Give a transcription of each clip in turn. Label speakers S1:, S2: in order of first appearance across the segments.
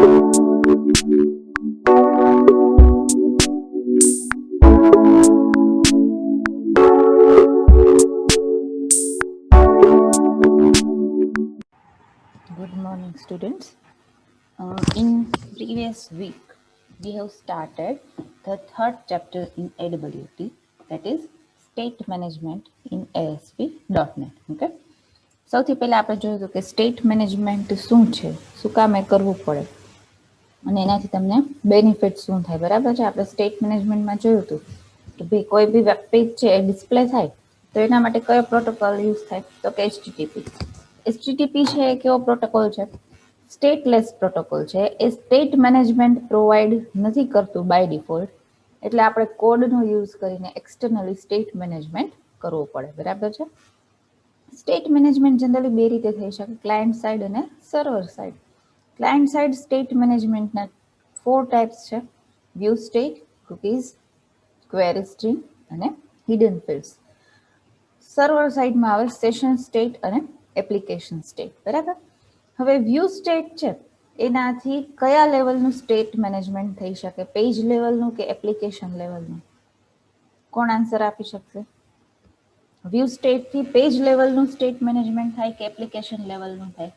S1: Good morning, students. In previous week, we have started the third chapter in AWT, that is State Management in ASP.NET. Okay. સૌથી પહેલા આપણે જોયું હતું કે state management શું છે, શું કામે કરવું પડે અને એનાથી તમને બેનિફિટ શું થાય. બરાબર છે. આપણે સ્ટેટ મેનેજમેન્ટમાં જોયું હતું કે ભાઈ કોઈ બી વેબ પેજ છે એ ડિસ્પ્લે થાય તો એના માટે કયો પ્રોટોકોલ યુઝ થાય, તો કે HTTP. HTTP છે એ કેવો પ્રોટોકોલ છે? સ્ટેટલેસ પ્રોટોકોલ છે. એ સ્ટેટ મેનેજમેન્ટ પ્રોવાઈડ નથી કરતું બાય ડિફોલ્ટ, એટલે આપણે કોડનો યુઝ કરીને એક્સટર્નલી સ્ટેટ મેનેજમેન્ટ કરવું પડે. બરાબર છે. સ્ટેટ મેનેજમેન્ટ જનરલી બે રીતે થઈ શકે, ક્લાયન્ટ સાઇડ અને server side. Client side state મેનેજમેન્ટના 4 ટાઈપ્સ છે: view state, cookies, query stream અને હિડન ફિલ્ડ્સ. સર્વર સાઇડમાં આવે સેશન સ્ટેટ અને એપ્લિકેશન સ્ટેટ. બરાબર. હવે વ્યૂ સ્ટેટ છે એનાથી કયા લેવલનું સ્ટેટ મેનેજમેન્ટ થઈ શકે? પેજ લેવલનું કે એપ્લિકેશન લેવલનું? કોણ આન્સર આપી શકશે? વ્યૂ સ્ટેટથી પેજ લેવલનું સ્ટેટ મેનેજમેન્ટ થાય કે એપ્લિકેશન લેવલનું થાય?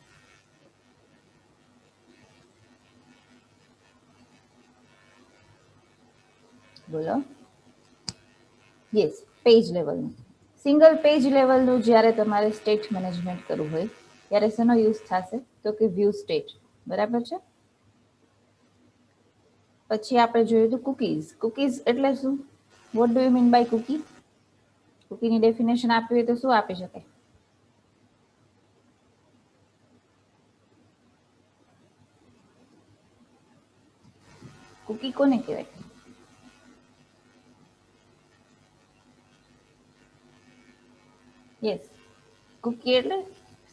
S1: બોલો. યસ, પેજ લેવલનું. સિંગલ પેજ લેવલનું જ્યારે તમારે સ્ટેટ મેનેજમેન્ટ કરવું હોય ત્યારે શેનો યુઝ થશે? તો કે વ્યૂ સ્ટેટ. બરાબર છે. પછી આપણે જોયું હતું કુકીઝ. કુકીઝ એટલે શું? What do you mean by cookie? કુકીની ડેફિનેશન આપવી હોય તો શું આપી શકાય? કુકી કોને કહેવાય? યસ, cookie એટલે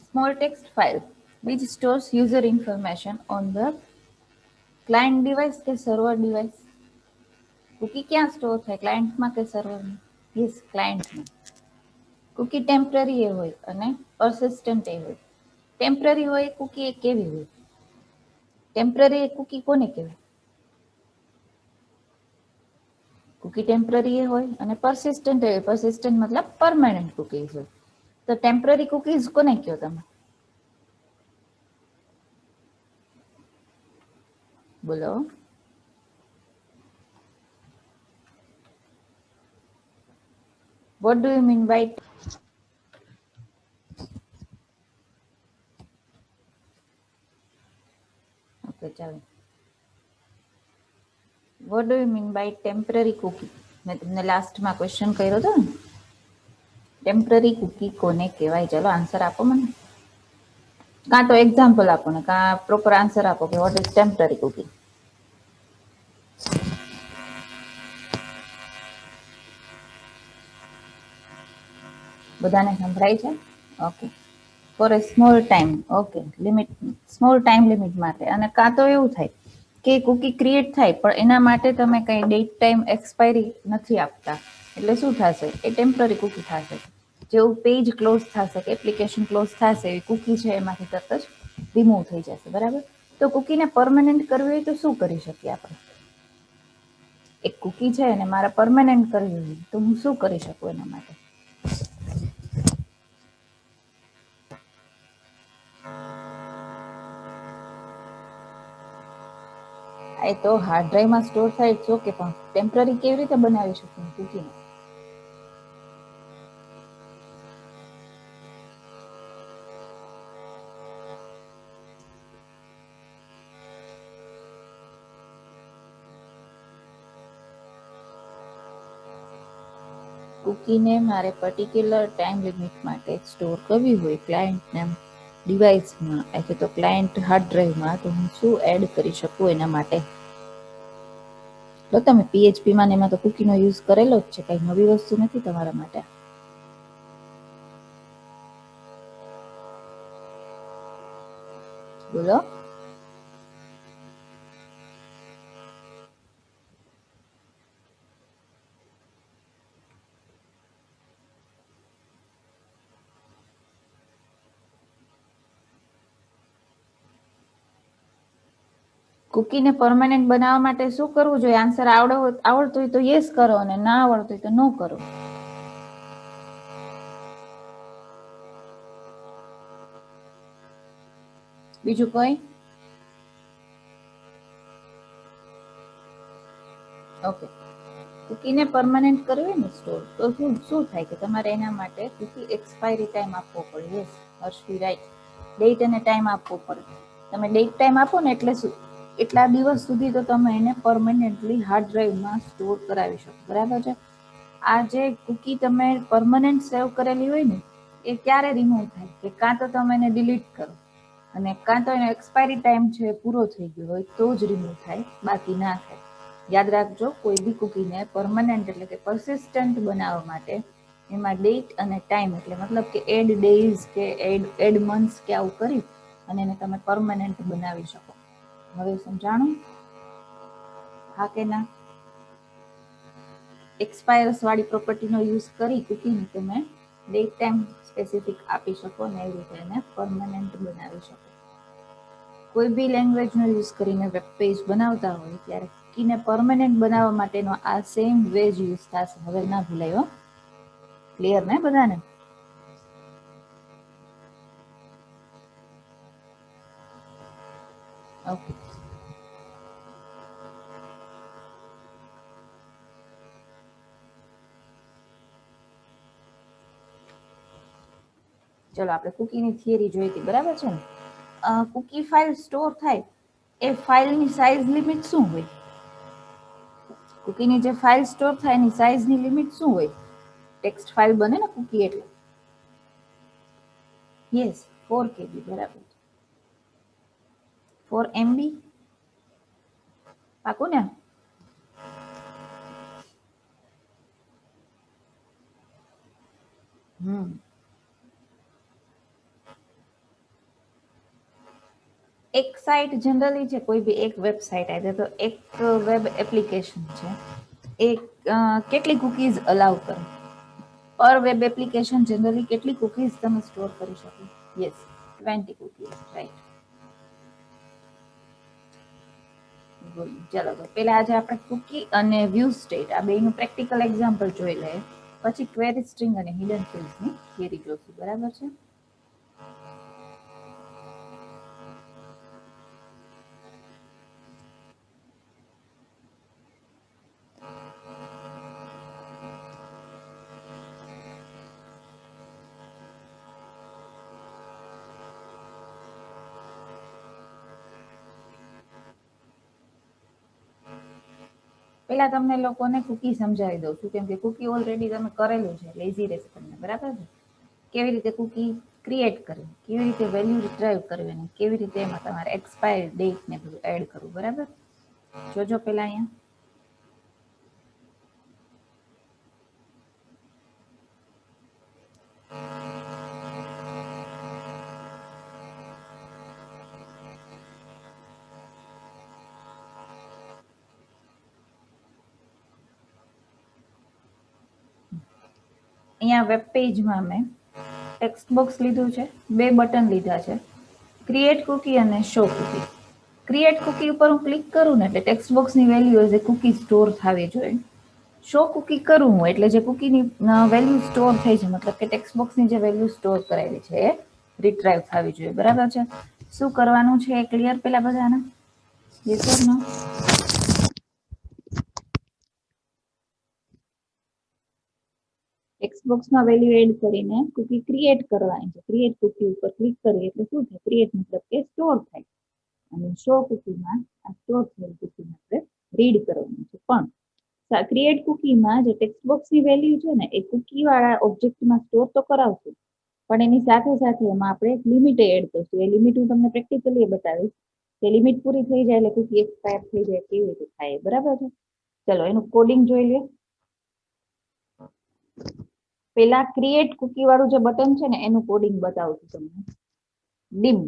S1: small text file which stores user information on the client device કે server device. કુકી ક્યાં સ્ટોર થાય? ક્લાયન્ટમાં કે સર્વરમાં? યસ, ક્લાયન્ટમાં. કુકી ટેમ્પરરી એ હોય અને persistent એ હોય. ટેમ્પરરી હોય કુકી એ કેવી હોય? ટેમ્પરરી કુકી કોને કહેવાય? કુકી ટેમ્પરરી એ હોય અને persistent એ હોય. persistent મતલબ પરમેનન્ટ કુકીઝ હોય. તો ટેમ્પરરી કુકીઝ કોને કહો તમે? બોલો. What do you mean by? Okay, ચાલો. What do you mean by temporary cookie? મેં તમને લાસ્ટમાં ક્વેશ્ચન કર્યો હતો ને, ટેમ્પરરી કુકી કોને કહેવાય? ચાલો આન્સર આપો મને. કાં તો એક્ઝામ્પલ આપો ને કાં પ્રોપર આન્સર આપો કે વોટ ઇઝ ટેમ્પરરી કુકી. બધાને સંભળાય છે? Okay. For a small time. Okay, limit, small time limit માટે. અને કાં તો એવું થાય કે કુકી ક્રિએટ થાય પણ એના માટે તમે કંઈ ડેટ ટાઈમ એક્સપાયરી નથી આપતા, એટલે શું થશે? એ ટેમ્પરરી કુકી થશે. જેવું પેજ ક્લોઝ થશે કે એપ્લિકેશન ક્લોઝ થશે એવી કુકી છે એમાંથી તરત જ રિમૂવ થઈ જશે. બરાબર. તો કુકીને પરમેનન્ટ કરવી હોય તો શું કરી શકીએ આપણે? એક કુકી છે અને મારે પરમેનન્ટ કરવી હોય તો હું શું કરી શકું એના માટે? એ તો હાર્ડ ડ્રાઈવમાં સ્ટોર થાય છે, ઓકે, પણ ટેમ્પરરી કેવી રીતે બનાવી શકું કુકીને? કુકીને મારે પર્ટિક્યુલર ટાઈમ લિમિટ માટે સ્ટોર કરવી હોય ક્લાયન્ટના ડિવાઇસમાં, એટલે તો ક્લાયન્ટ હાર્ડ ડ્રાઈવમાં, તો હું શું એડ કરી શકું એના માટે? તો તમે પીએચપીમાં એમાં તો કુકીનો યુઝ કરેલો જ છે, કઈ નવી વસ્તુ નથી તમારા માટે. બોલો. કુકીને પરમાનન્ટ બનાવવા માટે શું કરવું જોઈએ? આન્સર આવડતો હોય તો યસ કરો અને ના આવડતો હોય તો નો કરો. બીજું કોઈ? ઓકે. કુકીને પરમાનન્ટ કરવી ને સ્ટોર તો શું થાય કે તમારે એના માટે કુકી એક્સપાયરી ટાઈમ આપવો પડે. Yes Harshvi right. ડેટ અને ટાઈમ આપવો પડે. તમે ડેટ ટાઈમ આપો ને એટલે શું એટલા દિવસ સુધી તો તમે એને પરમનન્ટલી હાર્ડ ડ્રાઈવમાં સ્ટોર કરાવી શકો. બરાબર છે? આ જે કુકી તમે પરમનન્ટ સેવ કરેલી હોય ને એ ક્યારે રિમૂવ થાય કે કાં તો તમે એને ડિલીટ કરો અને કાં તો એનો એક્સપાયરી ટાઈમ છે પૂરો થઈ ગયો હોય તો જ રિમૂવ થાય, બાકી ના થાય. યાદ રાખજો, કોઈ બી કુકીને પરમનન્ટ એટલે કે પરસિસ્ટન્ટ બનાવવા માટે એમાં ડેટ અને ટાઈમ એટલે મતલબ કે એડ ડેઝ કે એડ મંથ્સ કે આવું કરી અને એને તમે પરમનન્ટ બનાવી શકો. હવે સમજાણું? હા કે ના? એક્સપાયર્સ વાળી પ્રોપર્ટીનો યુઝ કરી કુકીને તમે ડેટ ટાઈમ સ્પેસિફિક આપી શકો અને એવી રીતે એને પરમનન્ટ બનાવી શકો. કોઈ બી લેંગ્વેજનો યુઝ કરીને વેબ પેજ બનાવતા હોય ત્યારે કુકીને પરમનન્ટ બનાવવા માટેનો આ સેમ વે જ યુઝ થશે. હવે ના ભૂલાય હો. ક્લિયર ને બધાને? ઓકે. ચલો આપણે કુકીની થિયરી જોઈ હતી. બરાબર છે ને? કુકી ફાઇલ સ્ટોર થાય એ ફાઇલની સાઇઝ લિમિટ શું હોય? કુકીની જે ફાઇલ સ્ટોર થાય એની સાઇઝની લિમિટ શું હોય? ટેક્સ્ટ ફાઇલ બને ને કુકી એટલે. Yes 4 KB. બરાબર. 4 MB પાકું ને? એક સાઇટ જનરલી છે, કોઈ બી એક વેબસાઇટ આવે તો એક વેબ એપ્લિકેશન છે એ કેટલી કુકીઝ અલાઉ કરે? પર વેબ એપ્લિકેશન જનરલી કેટલી કુકીઝ તમે સ્ટોર કરી શકો? Yes 20 cookies. રાઈટ. ચલો તો પેલા આજે આપણે કુકી અને વ્યૂ સ્ટેટ આ બેનું પ્રેક્ટિકલ એક્ઝામ્પલ જોઈ લઈએ. પછી ક્વેરી સ્ટ્રિંગ અને હિડન ફિલ્ડ્સની થિયરી જોઈશું. બરાબર છે? પેલા તમને લોકોને કુકી સમજાવી દઉં છું, કેમ કે કુકી ઓલરેડી તમે કરેલું છે એટલે ઈઝી રહેશે તમને. બરાબર છે? કેવી રીતે કુકી ક્રિએટ કરવી, કેવી રીતે વેલ્યુ રિટ્રાઈવ કરવી અને કેવી રીતે એમાં તમારે એક્સપાયર ડેટ ને બધું એડ કરવું. બરાબર? જોજો પેલા અહીંયા વેબ પેજમાં મેં ટેક્સ્ટ બોક્સ લીધું છે, 2 બટન લીધા છે, ક્રિએટ કુકી અને શો કુકી. ક્રિએટ કુકી ઉપર હું ક્લિક કરું ને એટલે ટેક્સ્ટ બોક્સની value as a cookie store થવી જોઈએ. શો કુકી કરું હું એટલે જે કુકીની વેલ્યુ સ્ટોર થઈ છે, મતલબ કે ટેક્સ્ટ બોક્સની જે વેલ્યુ સ્ટોર કરેલી છે એ રિટ્રાઈવ થવી જોઈએ. બરાબર છે? શું કરવાનું છે એ ક્લિયર પેલા બધાને? Yes or no? ટેક્સ્ટ બોક્સમાં વેલ્યુ એડ કરીને કુકી ક્રિએટ કરવાની છે. ક્રિએટ કુકી ઉપર ક્લિક કરીએ એટલે શું થાય? ક્રિએટ મતલબ કે સ્ટોર થાય. અને શો કુકીમાં આ સ્ટોર થયેલ કુકીને આપણે રીડ કરવાનું છે. પણ ક્રિએટ કુકીમાં જે ટેક્સ્ટ બોક્સની વેલ્યુ છે ને એ કુકી વાળા ઓબ્જેક્ટમાં સ્ટોર તો કરાવશું, પણ એની સાથે સાથે એમાં આપણે એક લિમિટ એડ કરશું. એ લિમિટ હું તમને પ્રેક્ટિકલી બતાવીશ કે લિમિટ પૂરી થઈ જાય એટલે કુકી એક્સપાયર થઈ જાય કેવી રીતે થાય. બરાબર છે? ચલો એનું કોડિંગ જોઈ લે. પેલા ક્રિએટ કુકી વાળું જે બટન છે ને એનું કોડિંગ બતાવું છું તમને. dim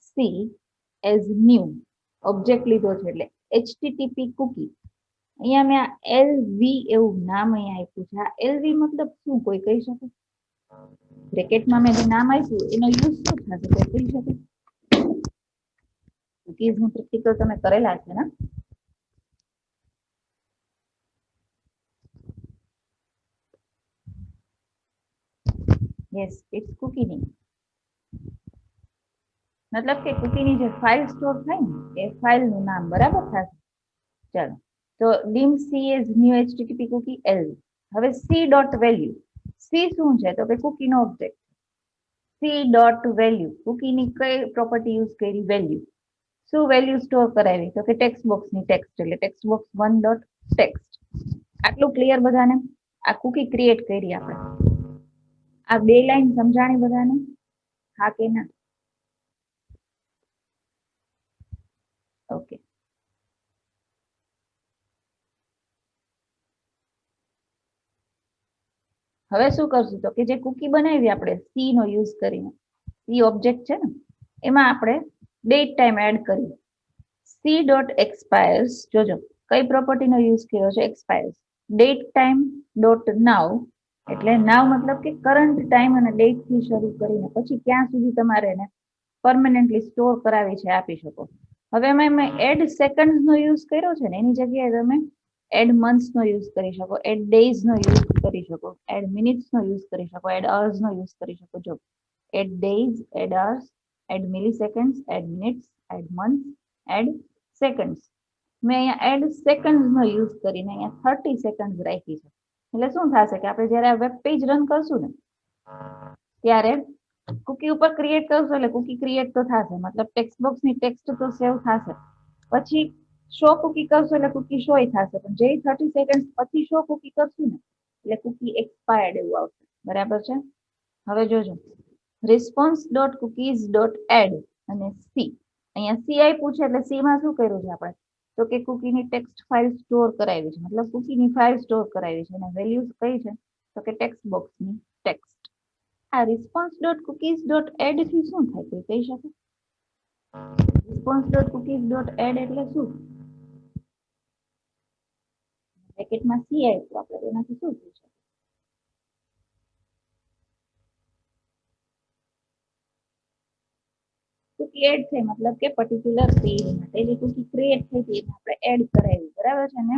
S1: c as new object લીધો છે એટલે http કુકી. અહીંયા મેં lv એવું નામ અહીંયા આપ્યું છે. આ lv મતલબ શું કોઈ કહી શકે? બ્રેકેટમાં મેં જે નામ આપ્યું એનો યુઝ શું થશે કોઈ કહી શકે? કુકીઝ નું પ્રેક્ટિકલ તમે કરેલા છે ને? Yes, it's cookie name. મતલબ કે કુકીની જે ફાઇલ સ્ટોર થાય ને એ ફાઇલનું નામ બરાબર થશે. ચાલો, તો dim c is new http cookie l. હવે c ડોટ વેલ્યુ, c શું છે તો કે કુકીનો ઓબ્જેક્ટ. c ડોટ વેલ્યુ, કુકીની કઈ પ્રોપર્ટી યુઝ કરી? વેલ્યુ. શું વેલ્યુ સ્ટોર કરાવી તો કે ટેક્સ્ટ બોક્સની ટેક્સ્ટ, એટલે ટેક્સ્ટ બોક્સ 1 ડોટ ટેક્સ્ટ. આટલું ક્લિયર બધાને? આ કુકી ક્રિએટ કરી આપણે. આ બે લાઈન સમજાણી બધાને? હા કે ના? ઓકે. હવે શું કરશું તો કે જે કુકી બનાવી આપણે સી નો યુઝ કરીને, સી ઓબ્જેક્ટ છે ને એમાં આપણે ડેટ ટાઈમ એડ કરીએ. સી ડોટ એક્સપાયર્સ, જોજો કઈ પ્રોપર્ટીનો યુઝ કર્યો છે? એક્સપાયર્સ. ડેટ ટાઈમ ડોટ નાવ, એટલે નાવ મતલબ કે કરંટ ટાઈમ અને ડેટ થી શરૂ કરીને પછી ક્યાં સુધી તમારે એને પરમેનન્ટલી સ્ટોર કરાવી છે આપી શકો. હવે મેં એડ સેકન્ડ નો યુઝ કર્યો છે ને એની જગ્યાએ તમે એડ મંથ્સ નો યુઝ કરી શકો, એડ ડેઝ નો યુઝ કરી શકો, એડ મિનિટ્સ નો યુઝ કરી શકો, એડ અવર્સ નો યુઝ કરી શકો. જો add days, add hours, add milliseconds, add minutes, add months, add seconds. મેં અહીંયા એડ સેકન્ડ નો યુઝ કરીને અહીંયા 30 સેકન્ડ રાખી છે. એટલે શું થશે કે આપણે જયારે વેબ પેજ રન કરશું ને ત્યારે કુકી ઉપર ક્રિએટ કરશું એટલે કુકી ક્રિએટ તો થશે, મતલબ ટેક્સ્ટ બોક્સ ની ટેક્સ્ટ તો સેવ થશે. પછી શો કુકી કરશું એટલે કુકી શો થશે, પણ જે 30 સેકન્ડ પછી શો કુકી કરશું ને એટલે કુકી એક્સપાયર્ડ એવું આવશે. બરાબર છે? હવે જોજો, response dot cookies dot add અને સી. અહીંયા સી આપ્યું છે એટલે સી માં શું કર્યું છે આપણે તો કે કુકીની ટેક્સ્ટ ફાઇલ સ્ટોર કરાવી છે, મતલબ કુકીની ફાઇલ સ્ટોર કરાવી છે અને વેલ્યુઝ કઈ છે તો કે ટેક્સ્ટ બોક્સની ટેક્સ્ટ. આ response dot cookies dot add થી શું થાય કોઈ કહી શકે? Response dot cookies dot add એટલે શું? બ્રેકેટમાં સી આપ્યું આપણે તેનાથી શું થઈ શકે? કુકી એડ થઈ મતલબ કે પર્ટિક્યુલર પેજ માટે જે કુકી ક્રિએટ થઈ હતી એને આપણે એડ કરાવી, બરાબર છે ને?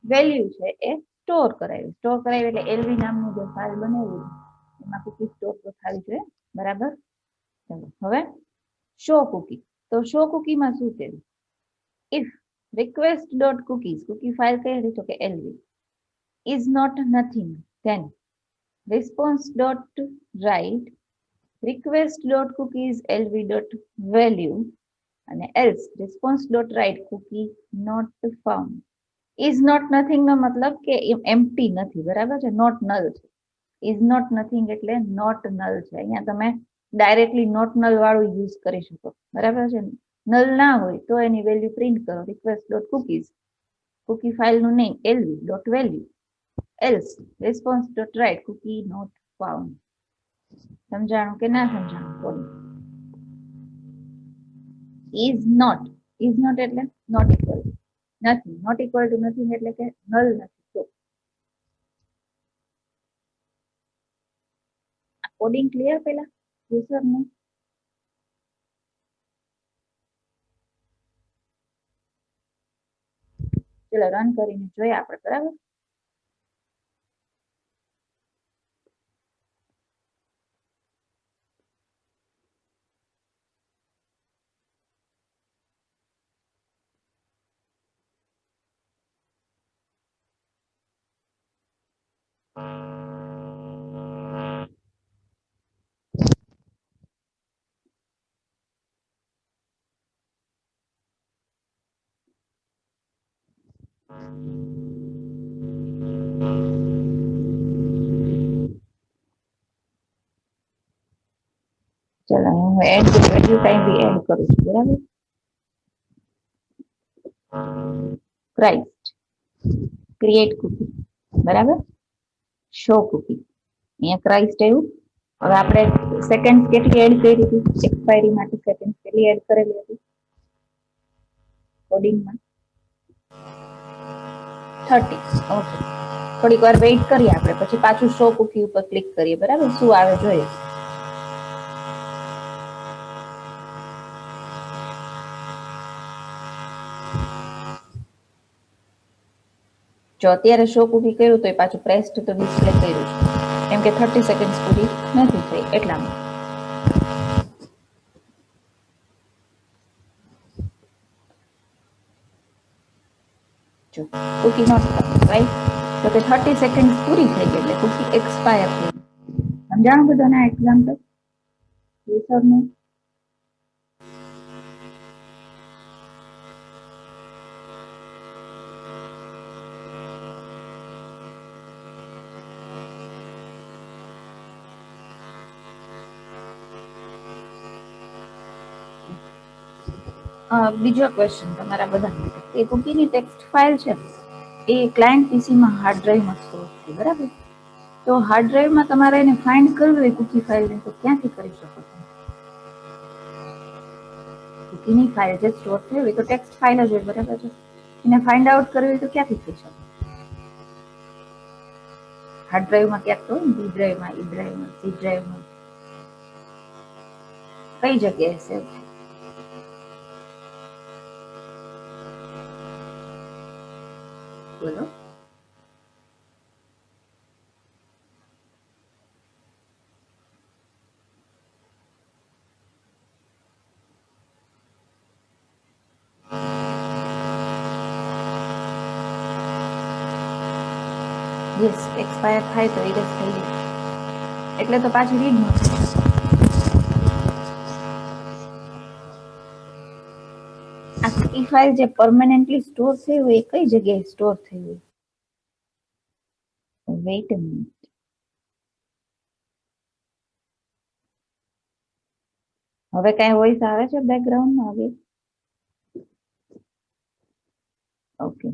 S1: વેલ્યુ છે એ સ્ટોર કરાવી. સ્ટોર કરાવી એટલે એલવી નામની જે ફાઇલ બનાવી એમાં કુકી સ્ટોર તો થવી જોઈએ, બરાબર? ચાલો, હવે શો કુકી. તો શો કુકીમાં શું કર્યું? If request dot cookies, cookie file કઈ હતી તો કે lv, is not nothing, then response dot write request dot cookies lv dot value અને else response dot write cookie not found. is not nothing નો મતલબ કે empty નથી, બરાબર છે? not null છે. is not nothing એટલે not null છે. અહીંયા તમે ડાયરેક્ટલી નોટ નલ વાળું યુઝ કરી શકો, બરાબર છે? નલ ના હોય તો એની વેલ્યુ પ્રિન્ટ કરો, રિક્વેસ્ટ ડોટ કુકીઝ, કુકી ફાઇલનું name LV dot value, else response dot write cookie not found. સમજાણું કે ના સમજાણું? ઇઝ નોટ, ઇઝ નોટ એટલે નોટ ઇક્વલ નથી, નોટ ઇક્વલ ટુ નથિંગ એટલે કે નલ નથી. તો કોડિંગ ક્લિયર પેલા યુઝરનું? ચલો રન કરીને જોઈએ આપણે, બરાબર? ચલો હું એડ વેલ્યુ ટાઈમ બી એડ કરું છું, બરાબર? ક્રાઇસ્ટ ક્રિએટ કુકી, બરાબર? શો કુકી, અહીંયા ક્રાઇસ્ટ આવ્યું. હવે આપણે સેકન્ડ કેટલી એડ કરી હતી? એક્સપાયરી માટે સેકન્ડ કેટલી એડ કરેલી હતી કોડિંગમાં? 30. ઓકે, થોડીક વાર વેઇટ કરીએ આપણે, પછી પાછું શો કુકી ઉપર ક્લિક કરીએ, બરાબર? શું આવે જોઈએ. જો અત્યારે શો કૂકી કર્યું તો એ પાછું પ્રેસ્ડ તો ડિસ્પ્લે કર્યું છે, કેમ કે 30 સેકન્ડ પૂરી નથી થઈ એટલામાં. જો કૂકી નોટ રાઈટ, તો કે 30 સેકન્ડ પૂરી થઈ ગઈ એટલે કૂકી એક્સપાયર થઈ. સમજાણું બધાને આ એક્ઝામ્પલ? યસ ઓર નો? બીજો ક્વેશ્ચન તમારા બધા માટે. એ કૂકીની ટેક્સ્ટ ફાઇલ છે એ ક્લાયન્ટ પીસીમાં હાર્ડ ડ્રાઈવમાં સ્ટોર છે, બરાબર? તો હાર્ડ ડ્રાઈવમાં તમારે એને ફાઇન્ડ કરવી હોય કૂકી ફાઇલને તો ક્યાંથી કરી શકો છો? કૂકીની ફાઇલ જે સ્ટોર થઈ હોય તો ટેક્સ્ટ ફાઇલ જ હોય, બરાબર છે? એને ફાઇન્ડ આઉટ કરવી હોય તો ક્યાંથી થઈ શકે? હાર્ડ ડ્રાઈવમાં ક્યાંક તો હોય ને, ડી ડ્રાઈવમાં, ઈ ડ્રાઈવમાં, સી ડ્રાઈવમાં, કઈ જગ્યાએ સેવ થાય? બોલો. યસ, એક્સપાયર થાય તો ઇરેઝ થઈ જાય, એટલે તો પાછી રીડ ન થાય. આ કૂકી ફાઇલ જે પરમેનન્ટલી સ્ટોર થઈ હોય એ કઈ જગ્યાએ સ્ટોર થઈ હોય? વેઇટ અ મિનિટ. હવે કઈ વોઇસ આવે છે બેકગ્રાઉન્ડમાં? હવે ઓકે.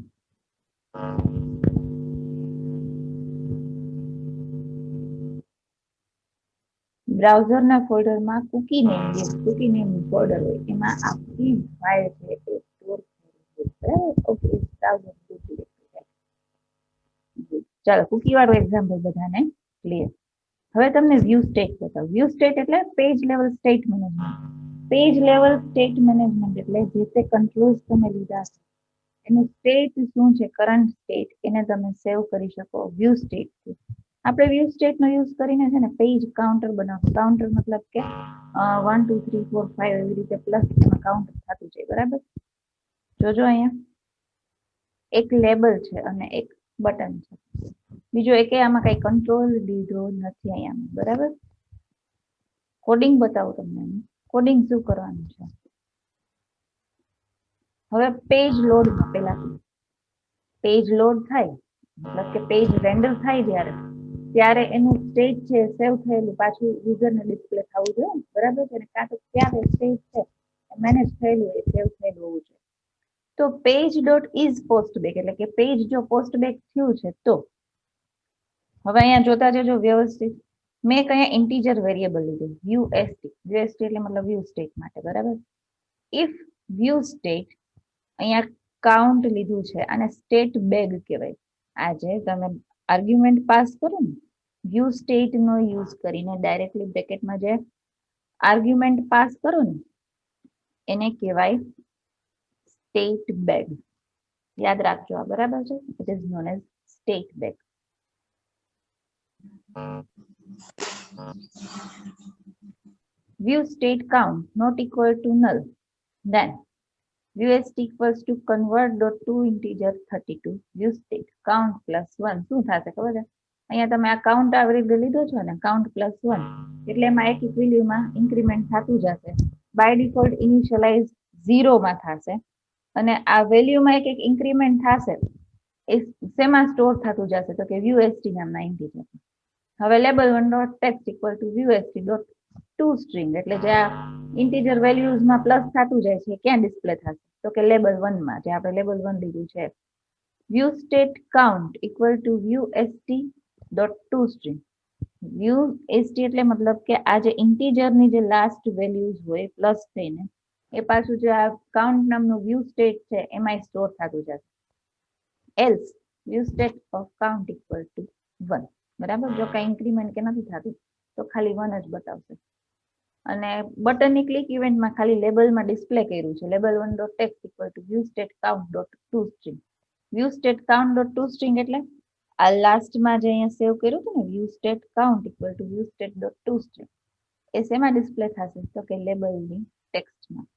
S1: બ્રાઉઝરના ફોલ્ડરમાં કૂકી નેમ ફોલ્ડર હોય, એમાં આખી ફાઇલ છે એ સ્ટોર થઈ હોય, બરાબર? Okay, browser. ચાલો, કૂકી વાળું એક્ઝામ્પલ બધાને ક્લિયર. હવે તમને વ્યૂ સ્ટેટ બતાવો. વ્યૂ સ્ટેટ એટલે page level state management. Page level state management એટલે જે તે કંટ્રોલ્સ તમે લીધા છે એનું સ્ટેટ શું છે, કરંટ સ્ટેટ, એને તમે સેવ કરી શકો વ્યૂ સ્ટેટ. આપણે વ્યૂ સ્ટેટ નો યુઝ કરીને છે ને પેજ કાઉન્ટર બનાવવું. કાઉન્ટર મતલબ કે 1 2 3 4 5 એવી રીતે પ્લસ કાઉન્ટ થતું છે, બરાબર? જોજો અહીંયા એક લેબલ છે અને એક બટન છે. બીજો એક આમાં કઈ કંટ્રોલ લીધો નથી અહીંયા, બરાબર? કોડિંગ બતાવું તમને. કોડિંગ શું કરવાનું છે? હવે પેજ લોડમાં પેલા પેજ લોડ થાય મતલબ કે પેજ રેન્ડર થાય ત્યારે એનું સ્ટેજ છે સેવ થયેલું પાછું યુઝરને ડિસ્પ્લે થવું જોઈએ, બરાબર છે? કાં તો ક્યાં સ્ટેજ છે મેનેજ થયેલું હોય, સેવ થયેલું હોવું જોઈએ. તો પેજ ડોટ ઇઝ પોસ્ટબેક એટલે કે પેજ જો પોસ્ટબેક થયું છે તો હવે અહીંયા જોતા જજો વ્યવસ્થિત. મેં કયા ઇન્ટીજર વેરિયેબલ લીધું, યુએસટી. યુએસટી એટલે મતલબ વ્યૂ સ્ટેટ માટે, બરાબર? ઇફ વ્યૂ સ્ટેટ અહીંયા કાઉન્ટ લીધું છે અને સ્ટેટ બેગ કહેવાય. આજે તમે આર્ગ્યુમેન્ટ પાસ કરો ને વ્યૂ સ્ટેટ નો યુઝ કરીને ડાયરેક્ટલી બ્રેકેટમાં જે આર્ગ્યુમેન્ટ પાસ કરો ને એને કહેવાય સ્ટેટ બેગ. યાદ રાખજો આ, બરાબર છે? It is known as state bag. View state count not equal to null, then VST equals to convert.to integer 32 view state count plus 1 શું થશે ખબર છે? અહીંયા તમે આ કાઉન્ટ આવી રીતે લીધો છો ને, કાઉન્ટ પ્લસ 1 એટલે એમાં એક વેલ્યુમાં ઇન્ક્રીમેન્ટ થતું જશે. બાય ડિફોલ્ટ ઇનિશિયલાઇઝ 0 માં થશે અને આ વેલ્યુમાં એક ઇન્ક્રીમેન્ટ થશે એ શેમાં સ્ટોર થતું જશે તો કે VuST નામના ઇન્ટીજર. હવે label 1 dot text equal to VuST dot to string એટલે જે આ ઇન્ટીજર વેલ્યુઝમાં પ્લસ થતું જાય છે ક્યાં ડિસ્પ્લે થશે તો કે લેબલ 1 માં, જે આપણે લેબલ 1 લીધું છે. View state count equal to VuST dot to string. VuST એટલે મતલબ કે આ જે ઇન્ટીજરની જે લાસ્ટ વેલ્યુઝ હોય પ્લસ થઈને એ પાછું જે આ કાઉન્ટ નામનું વ્યૂ સ્ટેટ છે એમાં સ્ટોર થતું જશે. Else view state of count equal two 1, બરાબર? જો કઈ ઇન્ક્રીમેન્ટ કે નથી થતું તો ખાલી 1 જ બતાવશે. અને બટનની ક્લિક ઇવેન્ટમાં ખાલી લેબલમાં ડિસ્પ્લે કર્યું છે label 1 dot text equal to view state count dot to string. View state count dot to string એટલે આ લાસ્ટમાં જે અહીંયા સેવ કર્યું હતું ને view state count equal to view state dot to string એ શેમાં ડિસ્પ્લે થશે તો કે લેબલની ટેક્સ્ટમાં.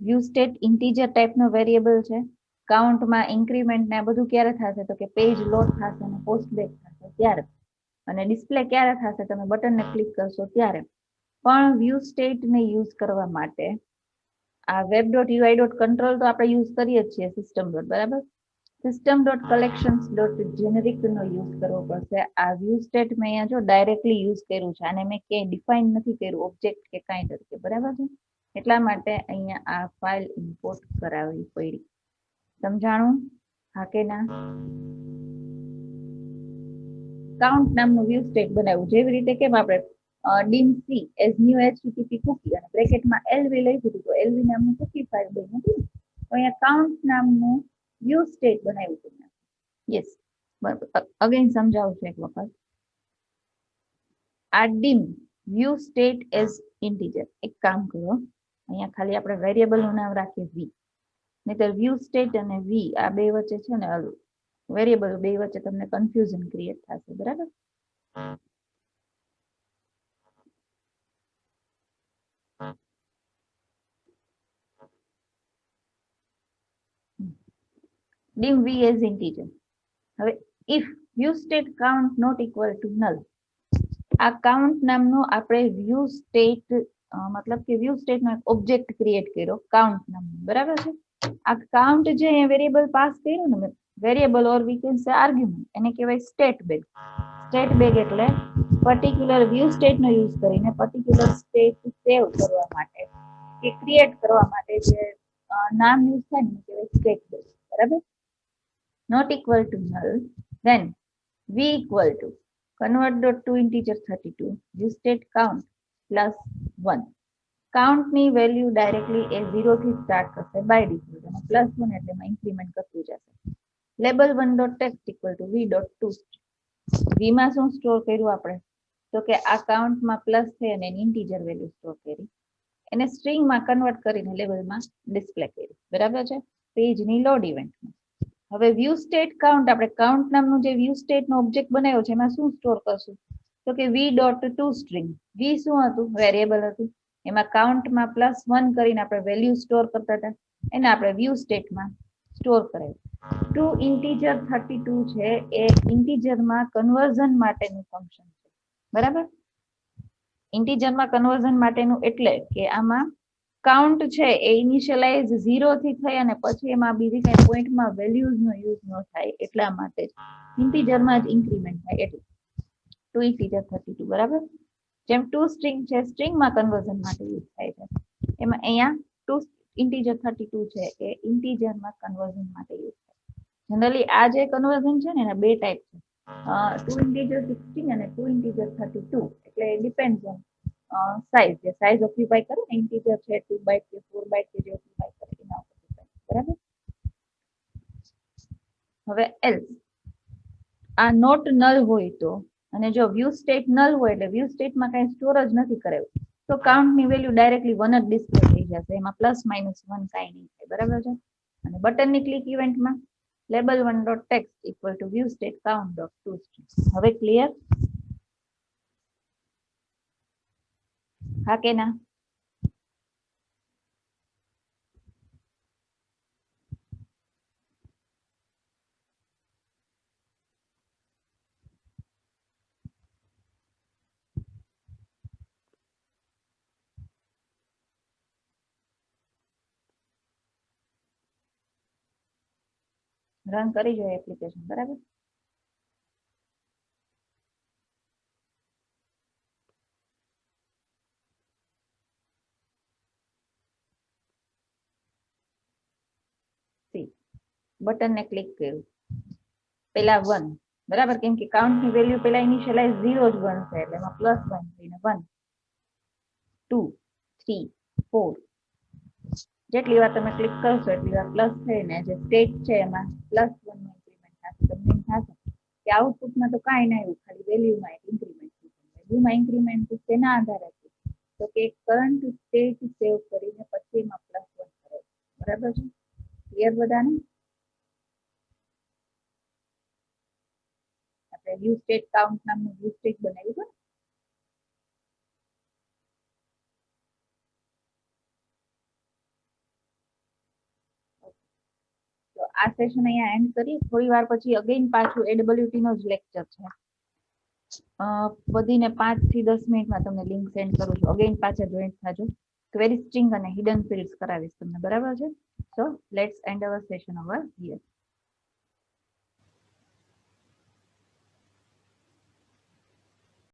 S1: વ્યૂ સ્ટેટ ઇન્ટીજર ટાઈપનો વેરિયેબલ છે. કાઉન્ટમાં ઇન્ક્રીમેન્ટ ને આ બધું ક્યારે થશે તો કે પેજ લોડ થશે અને પોસ્ટ બેક થશે ત્યારે, અને ડિસ્પ્લે ક્યારે થશે તમે બટનને ક્લિક કરશો ત્યારે. પણ વ્યૂ સ્ટેટને યુઝ કરવા માટે આ web dot UI dot control તો આપણે યુઝ કરીએ જ છીએ સિસ્ટમ ડોટ, બરાબર. System dot collections dot generic નો યુઝ કરવો પડશે. આ વ્યૂ સ્ટેટ મેં અહીંયા જો ડાયરેક્ટલી યુઝ કર્યું છે અને મેં ક્યાંય ડિફાઇન નથી કર્યું ઓબ્જેક્ટ કે કાંઈ તરીકે, બરાબર છે. એટલા માટે અહીંયા આ ફાઇલ ઇમ્પોર્ટ કરાવવી પડી. સમજાણું? હા કે ના? કાઉન્ટ નામનું વ્યૂ સ્ટેટ બનાવ્યું જેવી રીતે કેમ આપણે dim C as new HTTP cookie અને બ્રેકેટમાં એલવી લઈ દીધું તો એલવી નામનું કુકી ફાઇલ બની હતી. તો અહીંયા કાઉન્ટ નામનું વ્યૂ સ્ટેટ બનાવ્યું છે. યસ, બરાબર. અગેન સમજાવું છું એક વખત. આ dim view state as integer. એક કામ કરો, અહીંયા ખાલી આપણે વેરિયેબલનું નામ રાખીએ વી, નહીતર વ્યૂ સ્ટેટ અને વી આ બે વચ્ચે છે ને વેરિયેબલ બે વચ્ચે તમને કન્ફ્યુઝન ક્રિએટ થશે, બરાબર. dim v as integer. હવે if view state count not equal to null, આ કાઉન્ટ નામનો આપણે વ્યૂ સ્ટેટ મતલબ કે વ્યૂ સ્ટેટનો એક ઓબ્જેક્ટ ક્રિએટ કર્યો કાઉન્ટ નામનો, બરાબર છે. આ કાઉન્ટ જે વેરિયેબલ પાસ કર્યું ને variable or we can say argument, એને કહેવાય સ્ટેટ બેગ. સ્ટેટ બેગ એટલે પર્ટિક્યુલર વ્યૂ સ્ટેટનો યુઝ કરીને પર્ટિક્યુલર સ્ટેટ સેવ કરવા માટે કે ક્રિએટ કરવા માટે જે નામ યુઝ થાય ને કહેવાય સ્ટેટ બેગ, બરાબર. not equal to null, then v equal to convert dot to integer 32 view state count plus 1. Count ની વેલ્યુ ડાયરેક્ટલી એ 0 થી સ્ટાર્ટ કરશે બાય ડિફોલ્ટ અને પ્લસ 1 એટલે એમાં ઇન્ક્રીમેન્ટ કરતું જશે. Label 1 dot text equal to v dot to. V માં શું સ્ટોર કર્યું આપણે તો કે આ કાઉન્ટમાં પ્લસ થઈ અને એની ઇન્ટીજર વેલ્યુ સ્ટોર કરી, એને સ્ટ્રિંગમાં કન્વર્ટ કરીને લેબલમાં ડિસ્પ્લે કરી, બરાબર છે. પેજની લોડ ઇવેન્ટમાં હવે વ્યૂ સ્ટેટ કાઉન્ટ આપણે કાઉન્ટ નામનું જે વ્યૂ સ્ટેટનો ઓબ્જેક્ટ બનાવ્યો છે એમાં શું સ્ટોર કરશું તો કે વી ડોટ ટુ સ્ટ્રિંગ. વી શું હતું? વેરિયેબલ હતું. એમાં કાઉન્ટમાં પ્લસ 1 કરીને આપણે વેલ્યુ સ્ટોર કરતા હતા, એને આપણે વ્યૂ સ્ટેટમાં સ્ટોર કરાવ્યું. ટુ ઇન્ટીજર 32 છે એ ઇન્ટીજરમાં કન્વર્ઝન માટેનું ફંક્શન છે, બરાબર. ઇન્ટીજરમાં કન્વર્ઝન માટેનું એટલે કે આમાં કાઉન્ટ છે એ ઇનિશિયલાઇઝ 0 થી થઈ અને પછી એમાં બીજી કઈ પોઈન્ટમાં વેલ્યુઝનો યુઝ ન થાય એટલા માટે ઇન્ટીજરમાં જ ઇન્ક્રીમેન્ટ થાય એટલે ટુ ઇન્ટીજર 32, બરાબર. જેમ ટુ સ્ટ્રિંગ છે સ્ટ્રિંગમાં કન્વર્ઝન માટે યુઝ થાય છે, એમાં અહીંયા ટુ ઇન્ટીજર 32 છે એ ઇન્ટીજરમાં કન્વર્ઝન માટે યુઝ થાય. જનરલી આ જે કન્વર્ઝન છે ને એના બે ટાઈપ છે, ટુ ઇન્ટીજર 16 અને ટુ ઇન્ટીજર 32. એટલે ડિપેન્ડ્સ ઓન સાઇઝ, જે સાઇઝ ઓક્યુપાય કરે ને ઇન્ટીજર છે 2 બાઇટ કે 4 બાઇટ કે જે ઓક્યુપાય કરે એના ઉપર ડિપેન્ડ, બરાબર. હવે એલ્સ આ નોટ નલ હોય તો, અને જો વ્યૂ સ્ટેટ નલ હોય એટલે વ્યૂ સ્ટેટમાં કઈ સ્ટોર જ નથી કરાયું તો કાઉન્ટની વેલ્યુ ડાયરેક્ટલી 1 જ ડિસ્પ્લે થઈ જશે, એમાં પ્લસ માઇનસ 1 કાંઈ નહીં થાય, બરાબર છે. અને બટનની ક્લિક ઇવેન્ટમાં label 1 dot text equal to view state count dot to string. હવે ક્લિયર? હા કે ના? રન કરી જોઈએ એપ્લિકેશન, બરાબર. બટનને ક્લિક કર્યું પેલા 1, બરાબર, કેમ કે કાઉન્ટની વેલ્યુ પેલા ઇનિશિયલાઇઝ 0 જ બનશે એટલે એમાં પ્લસ 1 થઈને 1 2 3 4 જેટલી વાર તમે ક્લિક કરશો એટલી વાર પ્લસ થઈને જે સ્ટેટ છે એમાં પ્લસ 1 નું ઇન્ક્રીમેન્ટ થશે. તમને થશે કે આઉટપુટમાં તો કાંઈ ના આવ્યું, ખાલી વેલ્યુમાં એક ઇન્ક્રીમેન્ટ થયું. વેલ્યુમાં ઇન્ક્રીમેન્ટ તેના આધારે તો કે કરંટ સ્ટેટ સેવ કરીને પછી એમાં પ્લસ 1 કરે, બરાબર છે. ક્લિયર બધાને? વ્યૂ સ્ટેટ કાઉન્ટ નામનું વ્યૂ સ્ટેટ બનાવ્યું હતું. તો આ સેશન અહીંયા એન્ડ કરી. થોડી વાર પછી અગેન પાછું AWT નો જ લેક્ચર છે. વધીને 5 થી 10 મિનિટમાં તમને લિંક સેન્ડ કરું છું. અગેન પાછા જોઈન્ટ થાજો. ક્વેરી સ્ટ્રિંગ અને હિડન ફિલ્ડ્સ કરાવીશ તમને, બરાબર છે? So let's and hour session over here.